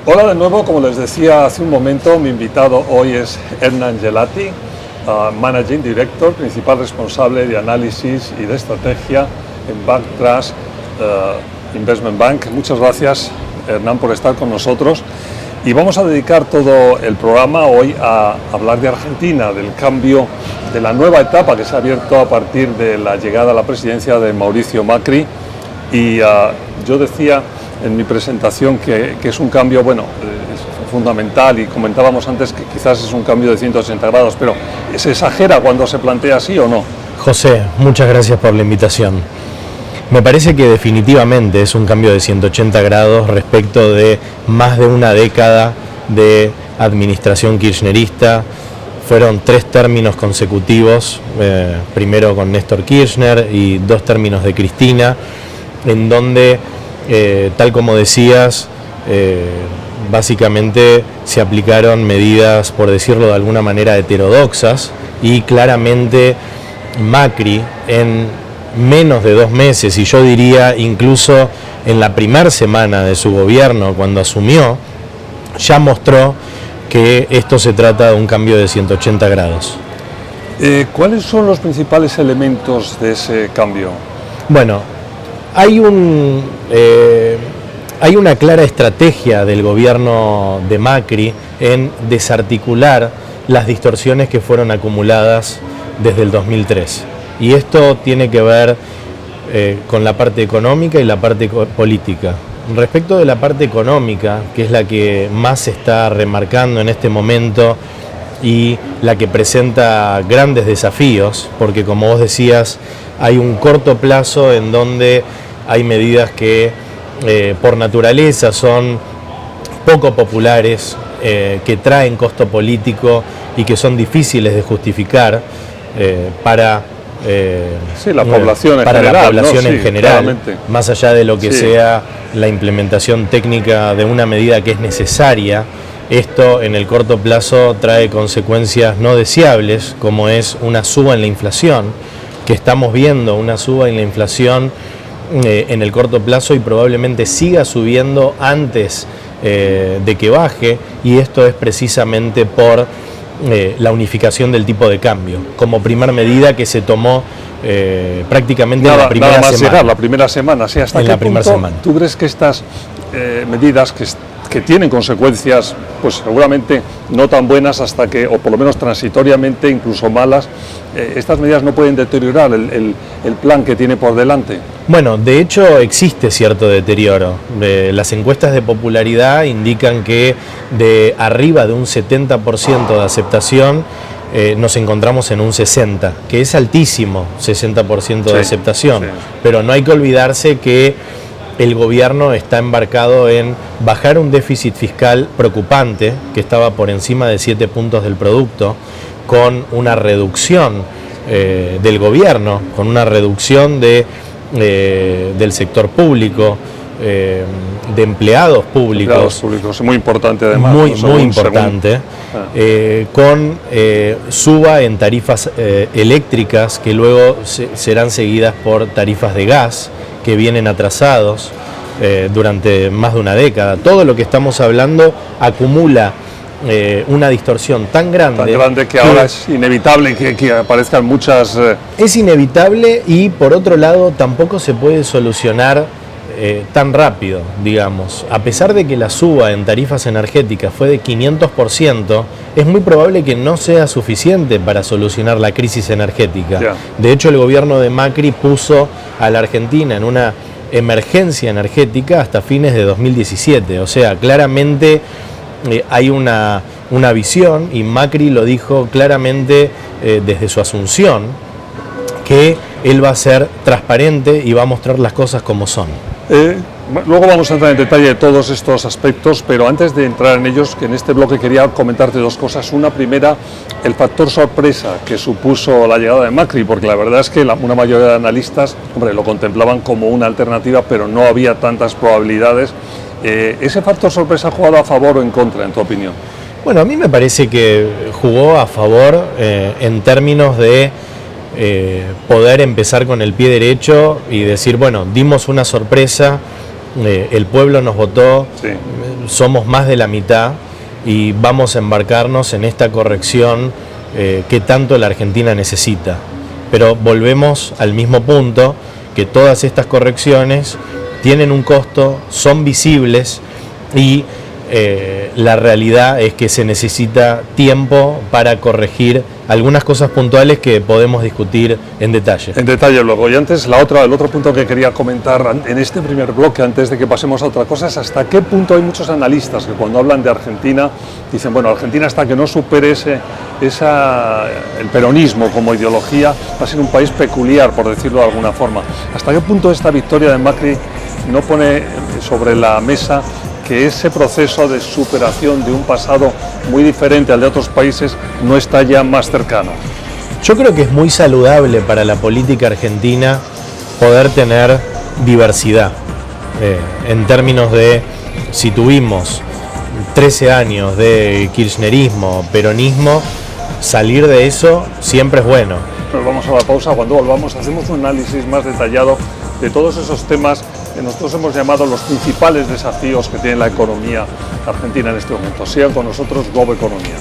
Hola de nuevo, como les decía hace un momento, mi invitado hoy es Hernán Gelati, Managing Director, principal responsable de análisis y de estrategia en Backtrash Investment Bank. Muchas gracias, Hernán, por estar con nosotros. Y vamos a dedicar todo el programa hoy a hablar de Argentina, del cambio, de la nueva etapa que se ha abierto a partir de la llegada a la presidencia de Mauricio Macri. Y yo decía en mi presentación que es un cambio, es fundamental, y comentábamos antes que quizás es un cambio de 180 grados, pero ¿se exagera cuando se plantea así o no? José, muchas gracias por la invitación. Me parece que definitivamente es un cambio de 180 grados respecto de más de una década de administración kirchnerista. Fueron 3 términos consecutivos, primero con Néstor Kirchner y 2 términos de Cristina, en donde, tal como decías, básicamente se aplicaron medidas, por decirlo de alguna manera, heterodoxas, y claramente Macri en menos de 2 meses, y yo diría incluso en la primera semana de su gobierno, cuando asumió, ya mostró que esto se trata de un cambio de 180 grados. ¿Cuáles son los principales elementos de ese cambio? Bueno, hay una clara estrategia del gobierno de Macri en desarticular las distorsiones que fueron acumuladas desde el 2003. Y esto tiene que ver con la parte económica y la parte política. Respecto de la parte económica, que es la que más se está remarcando en este momento y la que presenta grandes desafíos, porque como vos decías, hay un corto plazo en donde hay medidas que por naturaleza son poco populares, que traen costo político y que son difíciles de justificar para la población en general, claramente. Más allá de lo que sea la implementación técnica de una medida que es necesaria. Esto en el corto plazo trae consecuencias no deseables, como es una suba en la inflación, que estamos viendo una suba en la inflación en el corto plazo y probablemente siga subiendo antes de que baje, y esto es precisamente por la unificación del tipo de cambio, como primera medida que se tomó prácticamente en la primera semana. Llegar, la primera semana, sí, ¿hasta qué punto tú crees que estas medidas que tienen consecuencias, pues seguramente no tan buenas hasta que, o por lo menos transitoriamente, incluso malas, estas medidas no pueden deteriorar el plan que tiene por delante? Bueno, de hecho existe cierto deterioro. Las encuestas de popularidad indican que de arriba de un 70% de aceptación nos encontramos en un 60%, que es altísimo, 60% de aceptación. Sí. Pero no hay que olvidarse que el gobierno está embarcado en bajar un déficit fiscal preocupante, que estaba por encima de 7 puntos del producto, con una reducción del gobierno, con una reducción del sector público, de empleados públicos. Muy importante además. Muy importante, con suba en tarifas eléctricas que luego serán seguidas por tarifas de gas que vienen atrasados durante más de una década. Todo lo que estamos hablando acumula una distorsión tan grande que ahora es inevitable que aparezcan muchas... Es inevitable, y por otro lado tampoco se puede solucionar tan rápido, digamos. A pesar de que la suba en tarifas energéticas fue de 500%, es muy probable que no sea suficiente para solucionar la crisis energética. De hecho, el gobierno de Macri puso a la Argentina en una emergencia energética hasta fines de 2017. O sea, claramente hay una visión, y Macri lo dijo claramente desde su asunción, que él va a ser transparente y va a mostrar las cosas como son. Luego vamos a entrar en detalle de todos estos aspectos, pero antes de entrar en ellos, que en este bloque quería comentarte 2 cosas. Una primera, el factor sorpresa que supuso la llegada de Macri, porque la verdad es que una mayoría de analistas, lo contemplaban como una alternativa, pero no había tantas probabilidades. ¿Ese factor sorpresa ha jugado a favor o en contra, en tu opinión? Bueno, a mí me parece que jugó a favor en términos de poder empezar con el pie derecho y decir, bueno, dimos una sorpresa el pueblo nos votó, Sí. somos más de la mitad y vamos a embarcarnos en esta corrección que tanto la Argentina necesita. Pero volvemos al mismo punto, que todas estas correcciones tienen un costo, son visibles y la realidad es que se necesita tiempo para corregir algunas cosas puntuales que podemos discutir en detalle. En detalle luego. Y antes, el otro punto que quería comentar en este primer bloque, antes de que pasemos a otra cosa, es hasta qué punto hay muchos analistas que cuando hablan de Argentina dicen, bueno, Argentina hasta que no supere el peronismo como ideología va a ser un país peculiar, por decirlo de alguna forma. ¿Hasta qué punto esta victoria de Macri no pone sobre la mesa que ese proceso de superación de un pasado muy diferente al de otros países no está ya más cercano? Yo creo que es muy saludable para la política argentina poder tener diversidad, en términos de si tuvimos 13 años de kirchnerismo, peronismo, salir de eso siempre es bueno. Nos vamos a la pausa, cuando volvamos hacemos un análisis más detallado de todos esos temas que nosotros hemos llamado los principales desafíos que tiene la economía argentina en este momento. Sigan con nosotros, Globo Economía.